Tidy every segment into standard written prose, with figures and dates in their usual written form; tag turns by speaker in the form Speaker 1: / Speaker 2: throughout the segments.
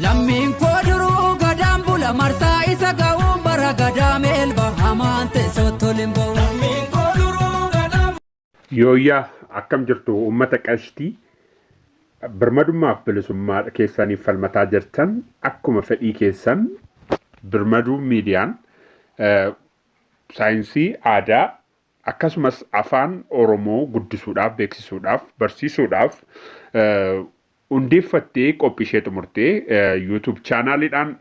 Speaker 1: Lammiin koo duruu gadaan bula marsaa isa ga'uun bara gadaa meelba hamaan teessoottoliin ba'u.
Speaker 2: Yooyyaa akkam jirtu uummata qashtii birmadummaaf bilisummaa keessaniif falmataa jirtan akkuma fedhii keessan birmaduu miidiyaan saayinsii aadaa akkasumas afaan Oromoo guddisuudhaaf beeksisuudhaaf barsiisuudhaaf hundeeffattee qophii ishee xumurtee YouTube chaanaliidhaan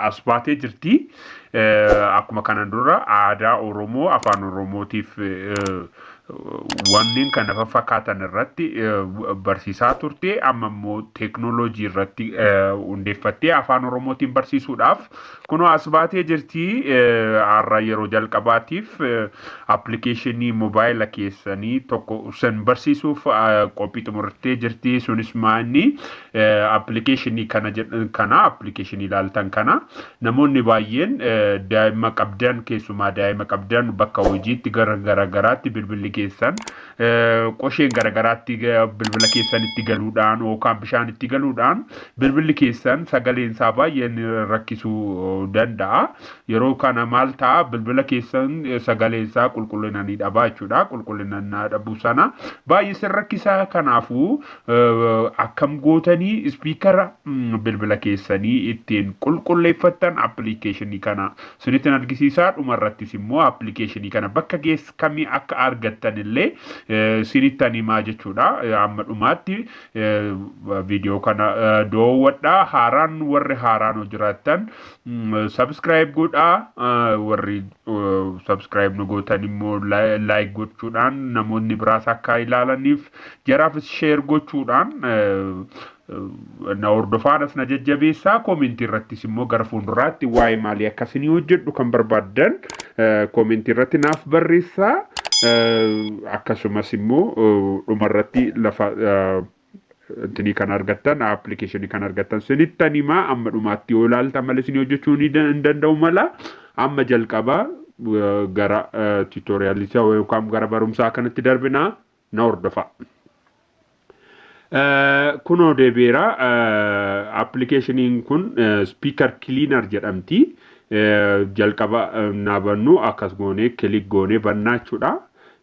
Speaker 2: as baatee jirti. Akkuma kana dura aadaa Oromoo afaan Oromootiif wanneen kana fakkaatan irratti barsiisaa turte amma immoo teeknooloojii irratti hundeeffattee afaan Oromootiin barsiisuudhaaf kunoo as baatee jirti. Har'a yeroo jalqabaatiif appilikeeshinii moobaayila keessanii tokko san barsiisuuf qophii xumurtee jirti. Sunis maanni appilikeeshinii kana appilikeeshinii ilaaltan kana namoonni baay'een daa'ima qabdan keessumaa daa'ima qabdan bakka hojiitti garagaraatti bilbilli keessan qosheen garagaraatti bilbila keessanitti galuudhaan yookaan bishaan itti galuudhaan bilbilli keessan sagaleen isaa baay'een rakkisuu danda'a. Yeroo kana maal ta'a bilbila keessan sagaleen isaa qulqullinanii dhabaa jechuudha. Qulqullinanii dhabuu sana baay'ee sin rakkisaa. Kanaafuu akkam gootanii ispiikara bilbila keessanii ittiin qulqulleeffattan appilikeeshinii kana sunitti argisiisaa. Dhumarrattis immoo appilikeeshinii kana bakka kamii akka argattan illee sinittan himaa jechuudha. Amma dhumaatti viidiyoo kana doowwadhaa. Haaraan warri haaraan jiraattan subscribe godhaa. Warri subscribe nu gootan immoo like gochuudhaan namoonni biraas akka ilaalaniif jaraafis share gochuudhaan na hordofaanas na jajjabeessaa. Koomentii irrattis immoo gara fuulduraatti waa'ee maalii akkasinii hojjedhu kan barbaaddan koomentii irratti naaf barreessaa. Akkasumas immoo dhumarratti lafa intini kan argattan appilikeeshinii kan argattan sinittan himaa. Amma dhumaatti yoo ilaaltan malee isin hojjechuu hin danda'u mala. Amma jalqabaa gara tuutoriyaalisaa yookaan gara barumsaa kanatti darbinaa na hordofaa. Kunoo deebiira appilikeeshiniin kun speaker cleaner jedhamti. Jalqaba naabannu akkas goonee kilik goonee bannaa jechuudha.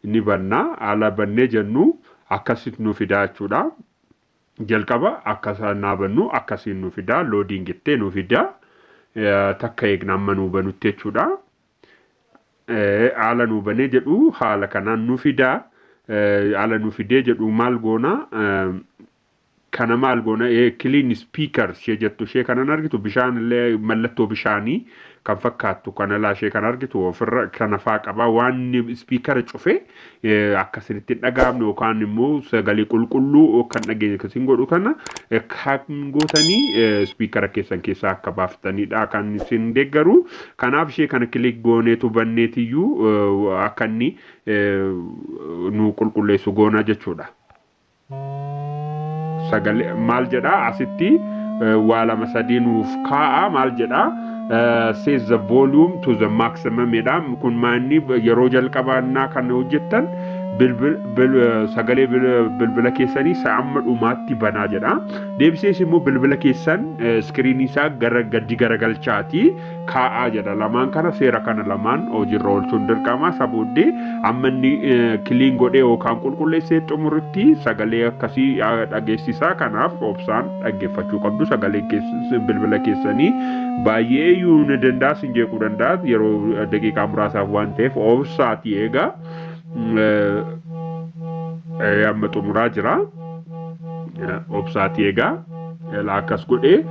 Speaker 2: Inni bannaa haala bannee jennu akkasit nu fidaa jechuudha. Jalqaba akkas naabannu akkasiin nu fidaa loodiin gittee nu fidaa takka eegna amma nu banutti jechuudha. Haala nu banee jedhu haala kanaan nu fidaa. Haala nu fidee jedhu maal goona kana maal goona clean speaker ishee jettu ishee kanan argitu bishaan illee mallattoo bishaanii kan fakkaattu kana laashee kan argitu ofirra kana faa qaba. Waan speaker cufe akkasinitti dhagaamne yookaan immoo sagalee qulqulluu kan dhageenya akkasiin godhu kana kan gootanii speaker keessan keessaa akka baaftaniidha kan isin deeggaru. Kanaaf ishee kana kilik gooneetu banneetiyyuu akka inni nu qulqulleessu goona jechuudha. Sagalee maal jedhaa asitti waa lama sadii nuuf kaa'a maal jedhaa set the volume to the maximum jedha. Kun maanni yeroo jalqabaannaa kan hojjettan sagalee bilbila keessanii amma dhumaatti banaa jedha. Deebisees immoo bilbila keessan iskiriinii isaa gara gadi garagalchaati kaa'aa jedha. Lamaan kana seera kana lamaan hojiirra oolchuun dirqama. Sabooddee amma inni kiliin godhee yookaan qulqulleessee xumuritti sagalee akkasii dhageessisaa. Kanaaf obsaan dhaggeeffachuu qabdu. Sagalee bilbila keessanii baay'ee iyyuu ni danda'a sin jeequu danda'a. Yeroo daqiiqaa muraasaaf waan ta'eef obsaati eegaa. Amma xumuraa jira. Obsaati eegaa. Akkas godhee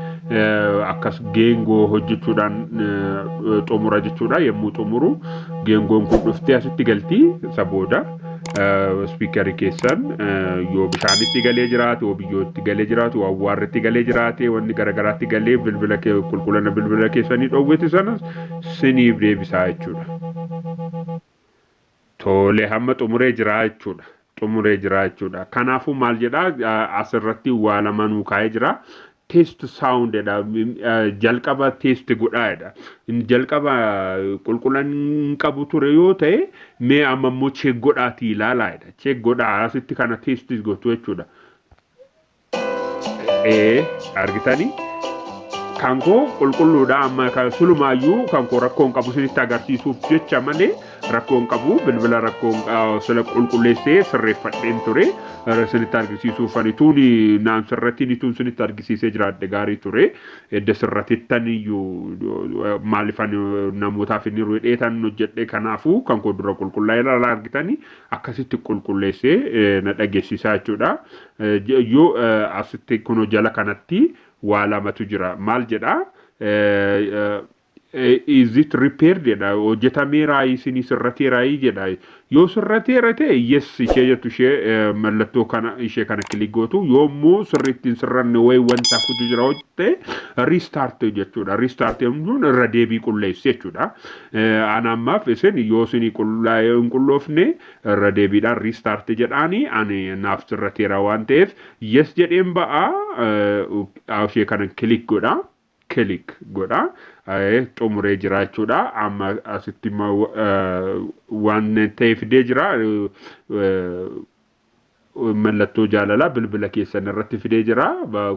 Speaker 2: akkas geengoo hojjechuudhaan xumura jechuudha. Yommuu xumuru geengoon kun dhuftee asitti galti. Isa booda speakerii keessan yoo bishaanitti galee jiraate yoo biyyootti galee jiraate yoo awwaarritti galee jiraate wanni garagaraatti galee bilbila qulqullina bilbila keessanii dhoowwete sana siniif deebisaa jechuudha. Tole hamma xumuree jira jechuudha. Xumuree jira jechuudha. Kanaafuu maal jedhaa asirratti waa lama nuu kaa'ee jira. Test sound jedha. Jalqaba test godhaadha. Inni jalqaba qulqullina qabu ture yoo ta'e mee amma immoo check godhaati ilaalaadha. Check godhaa asitti kana test gochuu jechuudha. Argitanii kankoo qulqulluudha amma sulumaayyuu kankoo rakkoon qabu sinitti agarsiisuuf jecha malee rakkoon qabu bilbila rakkoon sila qulqulleessee sirreeffadheen ture sinitti agarsiisuuf ani tuuni naan sirrattiin ituun sinitti agarsiisee jiraadhe gaarii ture edda sirratittan iyyuu maalifan namootaaf inni ruudheetan hojjedhe kanaafuu kankoo dura qulqullaa'ee ilaalaa argitanii akkasitti qulqulleessee na dhageessisaa jechuudha yoo asitti kunoo jala kanatti waa lamatu jira maal jedha is it repaired jedha hojjetamee raayii isinii sirratee raayii jedha yoo sirratee ratee yes ishee jettu ishee mallattoo kana ishee kana kilik gootu yoommoo sirrittiin sirranne wayi wanta futu jira hojjete restart jechuudha restart jechuun irra deebii qulleessi jechuudha anammaaf isin yoo isinii qullaa'ee hin qulloofne irra deebiidhaan restart jedhaani ani naaf sirrateera waan ta'eef yes jedheen ba'a ishee kana kilik godha kilik godha xumuree jira jechuudha amma asitti waan ta'e fidee jira mallattoo jaalala bilbila keessan irratti fidee jira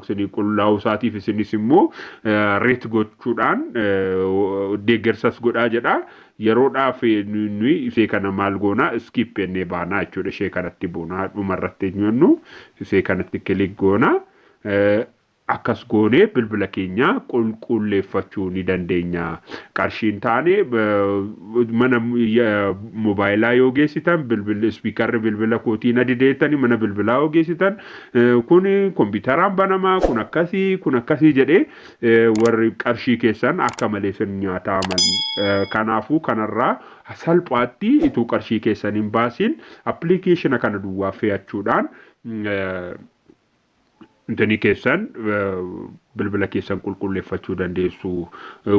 Speaker 2: isinii qullaa'uu isaatiif isinis immoo reet gochuudhaan deeggarsas godhaa jedha yeroodhaaf nuyi ishee kana maal goona skip jennee baanaa jechuudha ishee kanatti buunaa dhumarratti jennu ishee kanatti kilik goona akkas goonee bilbila keenya qulqulleeffachuu ni dandeenya qarshiin taane mana mobaayilaa yoo geessitan bilbila speakerri bilbila kootii na dideettani mana bilbilaa yoo geessitan kun kompiitaraan banamaa kun akkasii jedhee warri qarshii keessan akka malee sin nyaataman kanaafuu kanarraa salphaatti ituu qarshii keessan hin baasin appilikeeshina kana duwwaa fe'achuudhaan intani keessan bilbila keessan qulqulleeffachuu dandeessu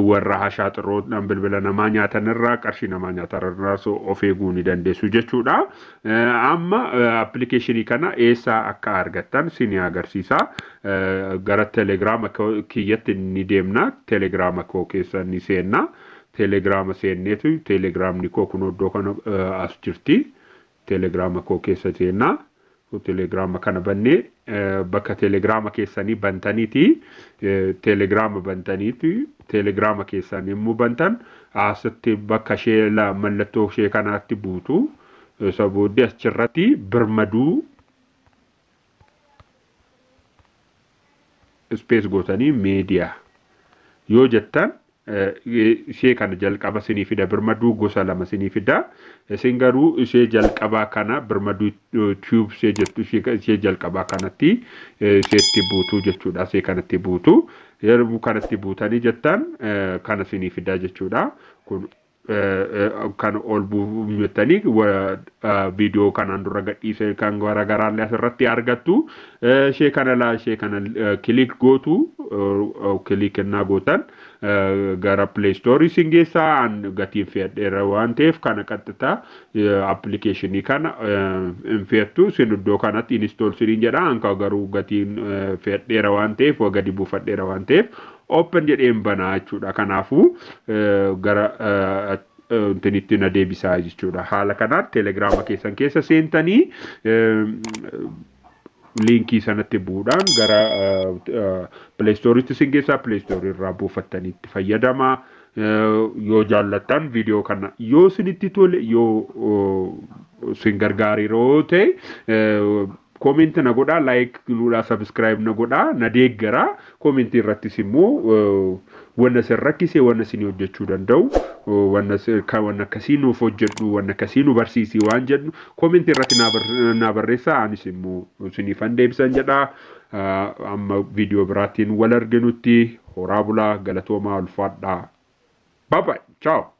Speaker 2: warra hashaaxiroodhaan bilbila namaa nyaatan irraa qarshii namaa nyaatan irraa of eeguu ni dandeessu jechuudha amma appilikeeshinii kana eessaa akka argattan sini agarsiisa gara telegiraama kiyyatti ni deemna telegiraama koo keessa ni seenna telegiraama seenneetu telegiraamni koo kun iddoo kana as jirti telegiraama koo keessa seenna telegiraama kana bannee bakka telegiraama keessanii bantaniiti telegiraama bantaniiti telegiraama keessanii immoo bantan asitti bakka ishee mallattoo ishee kanaatti buutu sabooddee achirratti birmaduu space gootanii meediyaa yoo jettan ishee kana jalqaba sinii fida birmaduu gosa lama sinii fida isin garuu ishee jalqabaa kana birmaduu tube ishee jettu ishee jalqabaa kanatti isheetti buutuu jechuudha ishee kanatti buutu yeroo kanatti buutanii jettan kana sinii fida jechuudha kun kan ol buufatanii video kanaan dura gadhiise kan garaagaraallee asirratti argattu ishee kana kilik gootu kilik ennaa gootan gara play store isin geessaa gatiin fe'adheera waan ta'eef kana qaxxitaa appilikeeshinii kana fe'attu isin iddoo kanatti install siniin jedha anka garuu gatiin fe'adheera waan ta'eef gadi buufadheera waan ta'eef open jedheen banaa jechuudha kanaafuu gara intinitti na deebisaa jechuudha haala kanaan telegiraama keessan keessa seentanii linkii sanatti buudhaan gara play storeetti isin geessaa play store irraa buufattanii itti fayyadamaa yoo jaallattan video kana yoo isinitti tole yoo isin gargaariroo ta'e comment na godha like nuudha subscribe na godha na deeggara comment irrattis immoo wanna sin rakkise wanna sin hojjechuu danda'u wanna akkasii nuuf hojjedhu wanna akkasii nu barsiisi waan jedhu comment irratti na barreessaa anis immoo sinifan deebisan jedha amma video biraatiin wal arginutti horaa bulaa galatoomaa ulfaadhaa bye bye ciao